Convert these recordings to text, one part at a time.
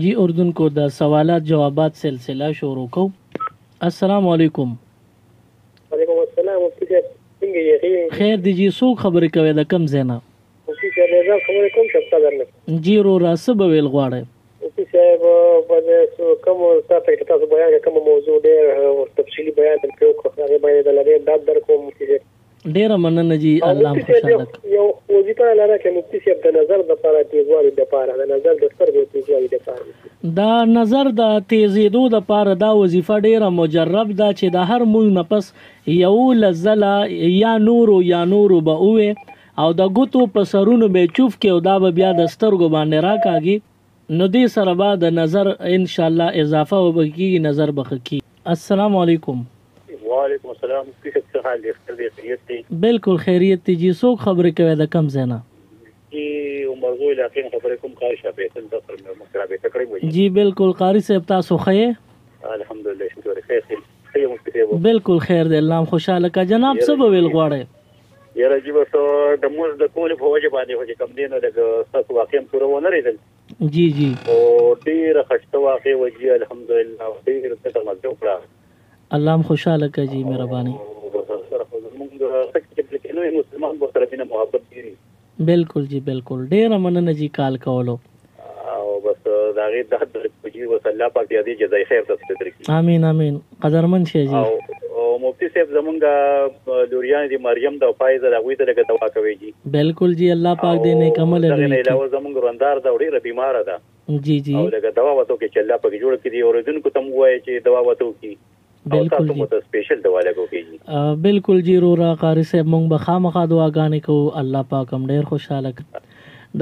जी اردن کو د سوالات جوابات سلسله شروع کو. السلام علیکم. وعلیکم السلام. مفتی صاحب څنګه یې؟ خیر دی جی. څوک خبرې کوي د کم زینا؟ مفتی صاحب رضا خبرې کوم څه درنه جی رو راسب ویل غواړي. مفتی صاحب په کوم تاسو بیان کوم موضوع ډېر تفصیلی بیان کړو خو هغه باندې د لږه داد در کوم مفتی صاحب. ډیره مننه جی. الله خوشاله. یو وظیفه لاره کې مفتی صاحب د نظر د لپاره تیزوالي د لپاره د نظر د سترګو تیزوالي د لپاره دا نظر د تیزیدو د لپاره دا وظیفه ډیره مجرب ده چې د هر مون نفس یو لزله یا نورو به اوه او د ګوتو په سرونو به چوف کې او دا به بیا د سترګو باندې راکاږي نو دې سره به د نظر ان شاء الله اضافه وبکیږي نظر بخکی. السلام علیکم. وعلیکم السلام. څه حال دی؟ خیریت دی؟ بالکل خیریت دی جی. څوک خبرې کوي د کم زینا؟ جی عمرزو علاقې خبرې کوم خواهش فیصل دفتر مې مکرابه تکړه وي. جی بالکل قاری صاحب تاسو خیر؟ الحمدلله شکر خیر مفتی صاحب. بالکل خیر دی. الله خوشاله کا جناب. څه به ویل غواړي؟ یاره جی بس د موږ د کول په وجه باندې هو چې کم دینه د تاسو واقعا پوره ونه لري. جی جی. او ډیر خشته واقع وجه الحمدلله ډیر څه مزه وکړه. الله خوشاله کا جی مهرباني. مسلمان به سره مینه محبت لري. بالکل جی بالکل. ډیر مننه جی کال کولو. او بس دا غي د جی وس الله پاک دې جزای خیر تاسو ته درکړي. امين امين. قدرمن شي جی. او مفتی صاحب زمونږ لوریان دي مریم د فایزه د غوي ته دوا کوي جی. بالکل جی. الله پاک دې نیک عمل لري. نه علاوه زمونږ روندار دا ډیره بیمار ده. جی جی. او دغه دوا وته کې چې الله پاک جوړ کړي او رزن کو تم وای چې دوا وته کی. بالکل جی. سپیشل دوا لګو کیږي. بالکل جی. رو را قاری صاحب مونږ به خامخا دعاګانې کوو. الله پاک هم ډیر خوشاله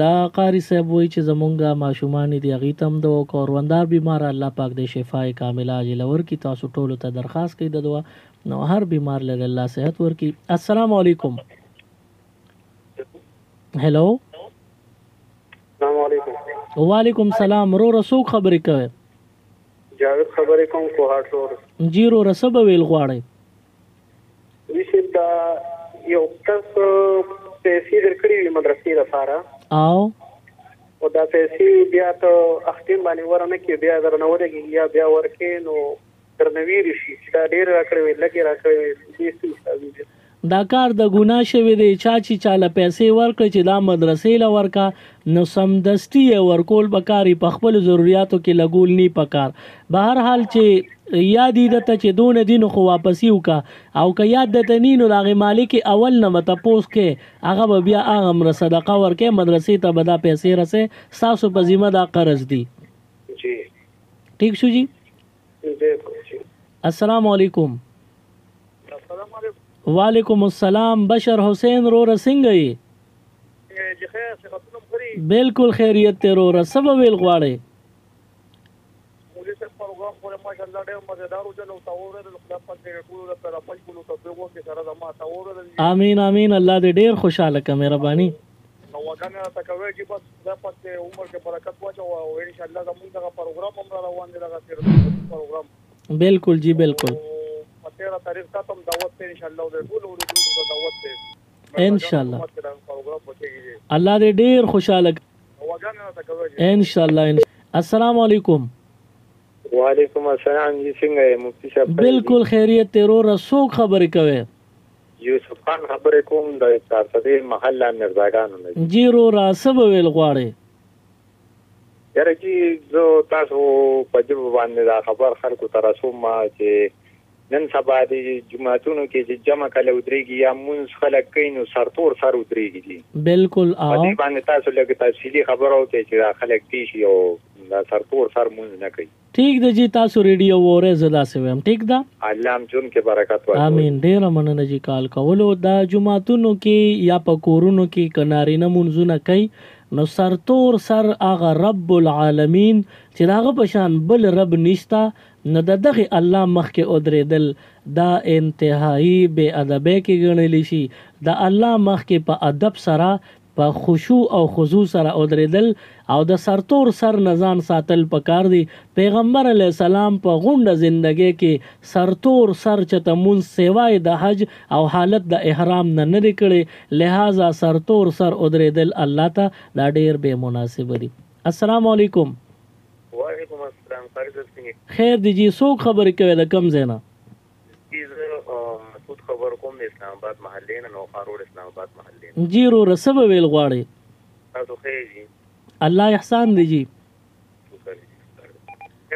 دا قاری صاحب وای چې زمونږه ماشومان دي هغه تم د کوروندار بیمار الله پاک دې شفای کامله عاجل ورکي. تاسو ټولو ته درخواست کوي د دعا نو هر بیمار له الله صحت ورکي. السلام علیکم. هلو. السلام علیکم. وعلیکم السلام. رو رسوک خبرې کوي؟ جاوید خبرې کوم کوهاټ روډ. جی رو رسب ویل غواړي. ویشه دا یو تاسو پیسې درکړې مدرسې لپاره او دا پیسې بیا ته اختیم باندې ورنه کې بیا درنه ورګي یا بیا ورکې نو درنویر شي دا ډیر راکړې لګي راکړې دې څه دا کار د ګناه شوی دی. چې چاله پیسې ورکړي چې دا مدرسې له ورکا نو سمدستی ورکول بکاری په خپل ضرورتو کې لګول نی پکار. بهر حال چې یادی دته چې دون دین خو واپسی وکا او که یاد دته نینو دغه مالک اول نه متپوس کې هغه بیا هغه مر صدقه ورکې مدرسې ته بدا پیسې رسې ساسو په ذمہ دا قرض دی. جی ٹھیک شو جی. السلام علیکم. السلام علیکم. وعلیکم السلام. بشر حسین رو رسنګ یې بالکل خیریت ته رو رسب ویل غواړي. امين امين. الله دې ډیر خوشاله کړي مهرباني. بالکل جی بالکل. ان شاء الله الله دې ډیر خوشاله ان شاء الله. السلام علیکم. وعلیکم السلام. جی څنګه یې مفتی صاحب؟ بالکل خیریت ته رو رسوک خبرې کوي؟ یوسف خان خبرې کوم د چارسدې محله مرزاګانو نه. جی رو راسب ویل غواړي. یاره جی زه تاسو په جبه باندې دا خبر خلکو ته رسوم چې نن سبا د جمعتونو کې چې جمع کله ودرېږي یا مونږ خلک کوي نو سرتور سر ودرېږي دي. بالکل. په دې باندې تاسو لږ تفصیلي خبره وکړئ چې دا خلک دي شي او دا سرتور سر مونږ نه کوي. ٹھیک ده جی. تاسو ریډیو وره زدا سویم. ٹھیک ده. الله هم جون کې برکت ورکړي. امين. ډیر مننه جی کال کولو. دا جمعتونو کې یا په کورونو کې کنارینه مونږونه کوي نو سرتور سر هغه رب العالمین چې داغه پشان بل رب نشتا نو دغه الله مخ کې ودرېدل دا انتهایی بے ادبه کې ګڼل شي. دا الله مخ کې په ادب سره په خشوع او خضوع سره ودرېدل او د سرتور سر نزان ساتل پکار دی. پیغمبر علی السلام په غونډه زندګۍ کې سرتور سر چته مون سیوای د حج او حالت د احرام نه نه کړي لہذا سرتور سر ودرېدل الله ته دا ډیر به مناسب دی. السلام علیکم. السلام فرض څنګه خیر دی جی څوک خبرې کوي د کم ځای نه؟ مسعود خبر کوم د اسلام آباد محلې نه نو خاروډ اسلام آباد محلې نه. جی رو رسب ویل غواړي؟ تاسو خیر جی الله احسان دی جی.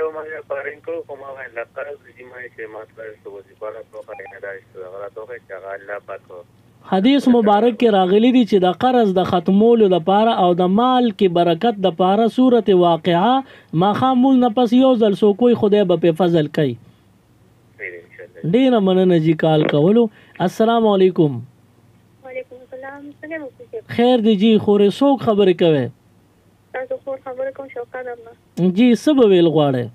یو ما پارین کو کومه وای لا قرض جی ما چې ما سره وظیفه را کوه نه دا چې غلطه چې هغه الله پاک حدیث مبارک کې راغلی دی چې د قرض د ختمولو لپاره او د مال کې برکت د لپاره سورت واقعه ما خامول نه پس یو ځل سو کوئی خدای به په فضل کوي. ډیر مننه جی کال کولو. السلام علیکم. وعلیکم السلام. څنګه خیر دی جی خورې څوک خبرې کوي؟ تاسو خور خبره کوم شوقه درنه. جی سب ویل غواړي؟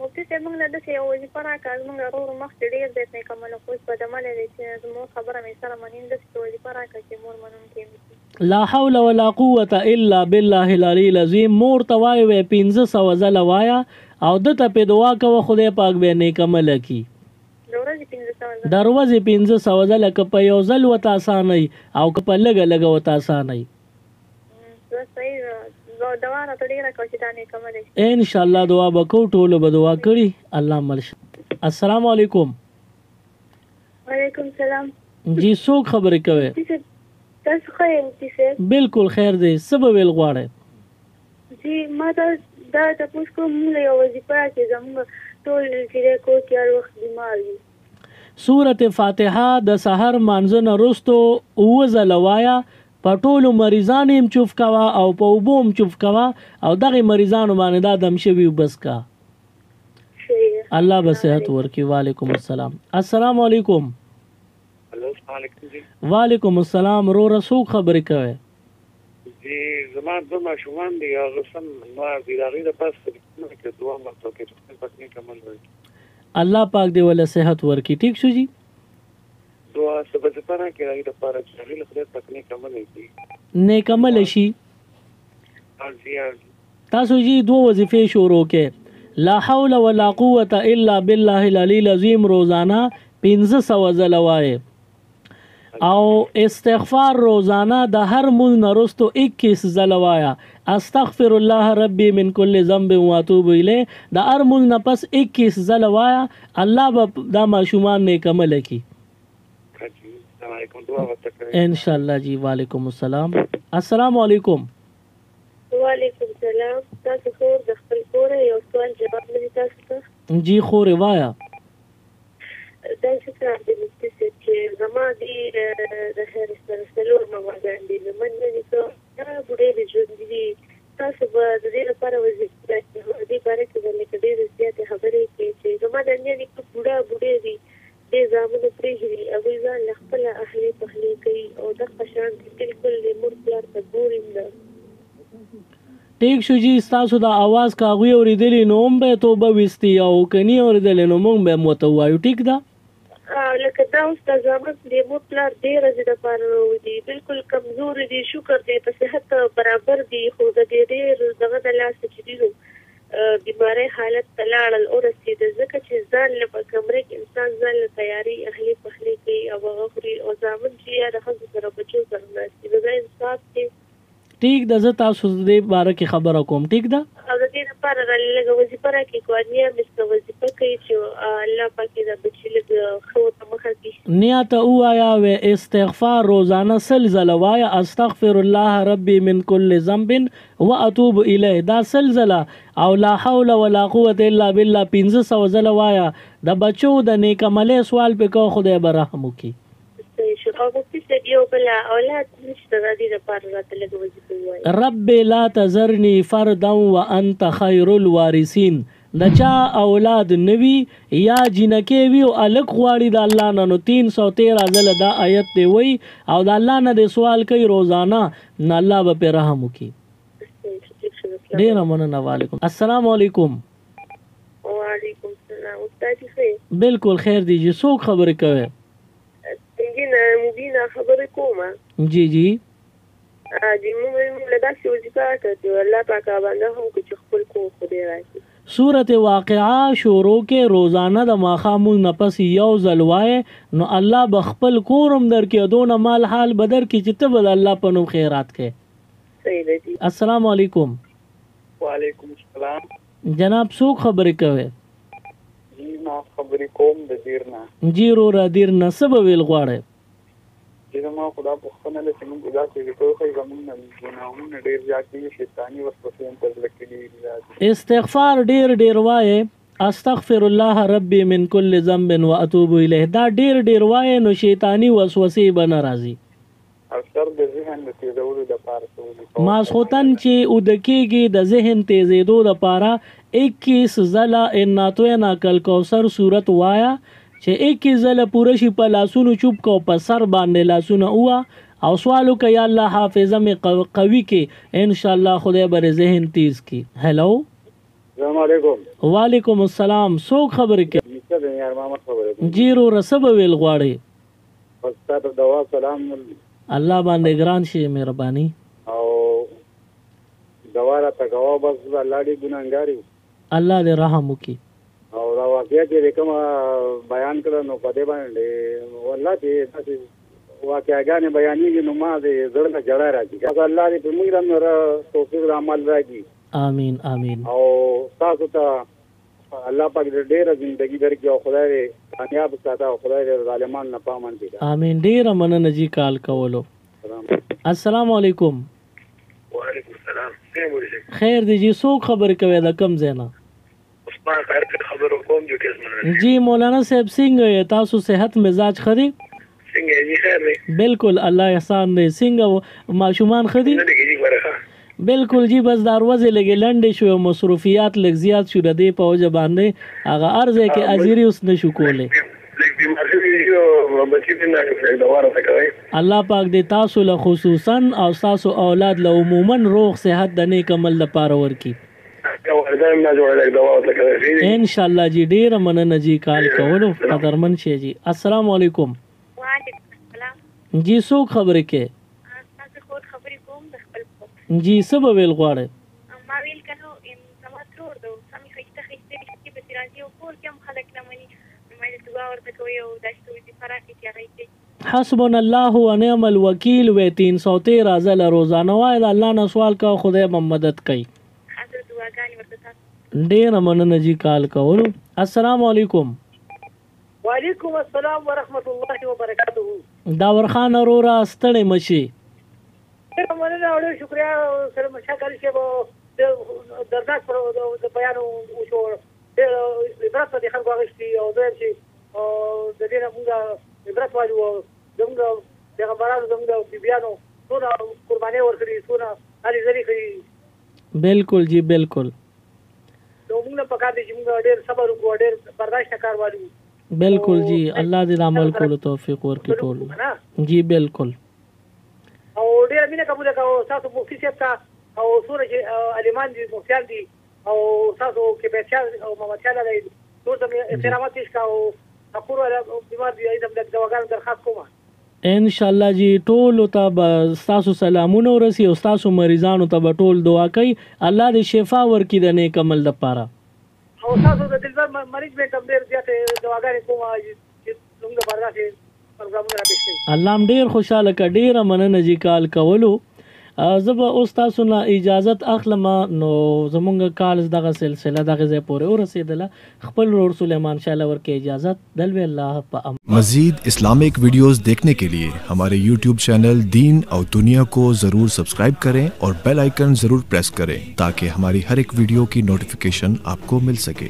مفتي صاحب موږ له دې یو وظیفه راکړه موږ ورو مخ ډېر دې نه کومه کوم په دمه لري چې زموږ خبره مې سره منین د وظیفه راکړه چې مور منون کې لا حول ولا قوه الا بالله العلی العظیم. مور توای و 1500 زل وایا او دته په دعا کوه خدای پاک به نیک عمل کی. دروازه 1500 زل ک په یو زل وتا اسانه او ک په لګ لګ وتا اسانه. ان شاء الله دعا وکړو ټول به دعا کړي. الله ملش. السلام علیکم. وعلیکم السلام. جی څوک خبرې کوي؟ تاسو خو مفتي صاحب؟ بالکل خیر دی. سب ویل غواړي؟ جی ما دا تاسو کوم یو وظیفه چې زموږ ټول چې کو کار وخت بیمار دي. سورت فاتحه د سحر مانځنه رستو اوزل وایا پټولو مریضان هم چوف کوا او په وبوم چوف کوا او دغه مریضانو باندې دا دم شوی بس کا. الله به صحت ورکي. وعلیکم السلام. السلام علیکم. السلام علیکم جی. وعلیکم السلام. رو رسوک خبرې کوي؟ جی زما د ماشومان دی هغه سم نو د هغې د پاس کې دوه وخت کې خپل پټنی کمل وي. الله پاک دی ول صحت ورکي. ټیک شو جی. دعا سبا زپاره کې راځي د پاره چې هغې له خدای پاک نیک عمل وکړي. نیک عمل شي. تاسو جی دوه وظیفې شروع کې لا حول ولا قوه الا بالله العلی العظیم روزانه 1500 زل وایي او استغفار روزانه د هر مون نرستو 21 زل وایا. استغفر الله ربي من كل ذنب واتوب الیه د هر مون نه پس 21 زل وایا. الله به دا ماشومان نیک عمل کوي ان شاء الله جی. وعلیکم السلام. السلام علیکم. وعلیکم السلام. تاسو خو د خپل کور یو سوال جواب لري تاسو ته؟ جی خورې وایا. دا څه د مفتي صاحب چې زما د هر سلور موادان دي زمون نه څه بډې د ژوند دي تاسو به د دې لپاره وظیفه دې باره کې د ډېر زیات خبرې کوي چې زما د نه بډې دي دې زامن پرېږدي او ځان خپل اهلي پخلي کوي او د خشان بالکل د مور پلار ته ګورم نه. ټیک شو جی. تاسو د اواز کاغوی اوریدلی نو هم به توبه وستی او کني اوریدلی نو موږ به متوایو. ټیک ده لکه دا اوس د زامن د مور پلار ډېر زیاته پاره دي بالکل کمزور دي شکر دی په صحت برابر دي خو د ډېر دغه د لاس چې دي بیماری حالت تلاړل او رسیدل ځکه چې ځان له کمرې کې انسان ځان له تیاری اهلي پخلي کوي او غوړي او ځامن چې یا د خځو سره بچو سره ناشتي د انصاف کې. ټیک ده. زه تاسو دې باره کې خبره کوم. ټیک ده. او د دې لپاره لږه وظیفه راکړي کوانیا مست وظیفه کوي چې الله پاک دې بچی لږ خو ته مخه کړي. نیت وایا و استغفار روزانه سلزله وایا. استغفر الله ربي من كل ذنب واتوب الیه دا سلزله او لا حول ولا قوه الا بالله 1500 زل وایا. د بچو د نیک عملې سوال په کو خدای به رحم وکړي. او مفتي صاحب یو بل اولاد نشته د دې لپاره راته لږ وظیفه وایي. رب لا تذرني فردا وانت خير الوارثين. د چا اولاد نوي یا جنکې وي او الک غواړي د الله نه نو 313 ځله دا آیت دی وای او د الله نه د سوال کوي روزانه نه الله به په رحم وکړي. ډیر مننه. وعلیکم السلام علیکم. وعلیکم السلام. استاد خیر؟ بالکل خیر دی جی. څوک خبرې کوي؟ مبینه خبرې کومه. جی جی. جی موږ له داسې وظیفه راکړه الله پاک باندې هم چې خپل کو خدای راکړي. سورت واقعه شروع کې روزانه د ماخامون نفس یو ځلوای نو الله بخپل کورم در کې دون مال حال بدر کې چې تبل الله په نوم خیرات کې. صحیح دی. السلام علیکم. وعلیکم السلام. جناب څو خبرې کوي؟ جی ما خبرې کوم د دیرنا. جی رورا دیر نه څه به ویل غواړئ؟ چې ما خدا پوښتنه ده چې موږ داسې کوو خو زموږ نه ګناهونه ډېر زیات دي، شیطاني وسوسې هم په زړه کې ډېرې دي. استغفار ډیر وایې، استغفر الله ربي من كل ذنب واتوب الیه. دا ډیر وایې نو شیطانی وسوسې به نه راځي. اکثر د ذهن د تیزولو دپاره ماسخوتن چې اوده کېږي د ذهن تیزېدو دپاره 21 ځله اناتوینا کلکوثر صورت وایا چې 21 ځله پوره شي په لاسونو چوب کو، په سر باندې لاسونه هوا او سوالو که یا الله حافظه می قوي کې ان شاء الله خدای بر ذهن تیز کی. هلو السلام علیکم. وعلیکم السلام. څوک خبرې کوي؟ یار محمد خبرې. جی رورا څه به ویل غواړئ؟ استاد دوا سلام. الله باندې ګران شي مهرباني. او دوا را تکوا بس الله دې ګناهګار یو. الله دې رحم وکړي. او دا واقعیا چې کوم بیان کړه نو په دې باندې والله چې تاسو واقعاګانې بیانېږي نو ما دې زړه ته جړا راځي. الله دې په موږ باندې توفیق عمل راکړي. آمین آمین. او تاسو ته الله پاک دې ډېره ژوندۍ درکړي او خدای دې کامیاب ساته او خدای دې ظالمان نه پامن کړي. آمین. ډېره مننه جی کال کولو. السلام علیکم. وعلیکم السلام. خیر دی جی څوک خبرې کوي د کم ځای نه؟ عثمان خیر خبرو کوم جو کیس مننه. جی مولانا صاحب څنګه یې؟ تاسو صحت مزاج ښه دی؟ څنګه یې خیر دی؟ بالکل الله احسان دی. څنګه ماشومان ښه دي؟ بالکل جی بس دروازه لګې لنډې شو، مصروفیات لږ زیات شو د دې په وجه باندې هغه ارزه کې اجری اوس نشو کولای. الله پاک دې تاسو له خصوصا او تاسو اولاد له عموما روغ صحت د نیک عمل لپاره ورکړي ان شاء الله جی. ډیر مننه جی کال کولو قدرمن شي جی. السلام علیکم. وعلیکم السلام. جی څوک خبرې کوي؟ جی څه به ویل غواړئ؟ ما ویل کنو ان سما ترور دو سمې خسته چې به راځي او کور کې هم خلک نه مني، مې دعا ورته کوي او داسې وي چې فراتي کې راځي. حسبنا الله ونعم الوکیل و 313 ځله روزانه وای د الله نه سوال کا خدای به مدد کوي. حاضر دعاګانې ورته تاسو. ډیر مننه جی کال کولو. السلام علیکم. وعلیکم السلام ورحمت الله وبرکاته. داور خان اورورا ستړی مشي. مننه او شکریا سره مشکل شي به دردناک پر د بیان وشو عبرت د خلکو غشتي او دوی چې د دې نه موږ عبرت وایو زموږ پیغمبرانو زموږ بیبیانو ټول قرباني ورکړي ټول علي زری کوي. بالکل جی بالکل. نو موږ په کار دي چې موږ ډېر صبر وکړو، ډېر برداشت کار وایو. بالکل جی الله دې عمل کولو توفیق ورکړي ټول. جی بالکل. او ډېر مینه قبول کړو تاسو مفتي صاحب ته او سورج علیمان دي مفتیان دي او تاسو کې بچا او مامچا لري ټول د احترامات پیش کاو اپور ولا بیمار دي ایدم د دواګانو درخواست کوم ان شاء الله جی. ټول ته تاسو سلامونه ورسي او تاسو مریضانو ته ټول دعا کوي الله دې شفا ورکړي د نیک عمل لپاره. او تاسو د دلبر مریض به تم ډېر زیات دواګانې کوم چې څنګه برداشت الله هم ډیر خوشاله ک. ډیره مننه جی کال کولو. زه به اوس تاسو نه اجازت اخلم نو زمونږ کال دغه سلسله دغه ځای پورې ورسېدله. خپل رور سلیمان شاه لور کې اجازت دلوي الله په مزید اسلامک ویڈیوز دیکھنے کے لیے ہمارے یوٹیوب چینل دین اور دنیا کو ضرور سبسکرائب کریں اور بیل آئیکن ضرور پریس کریں تاکہ ہماری ہر ایک ویڈیو کی نوٹیفیکیشن آپ کو مل سکے.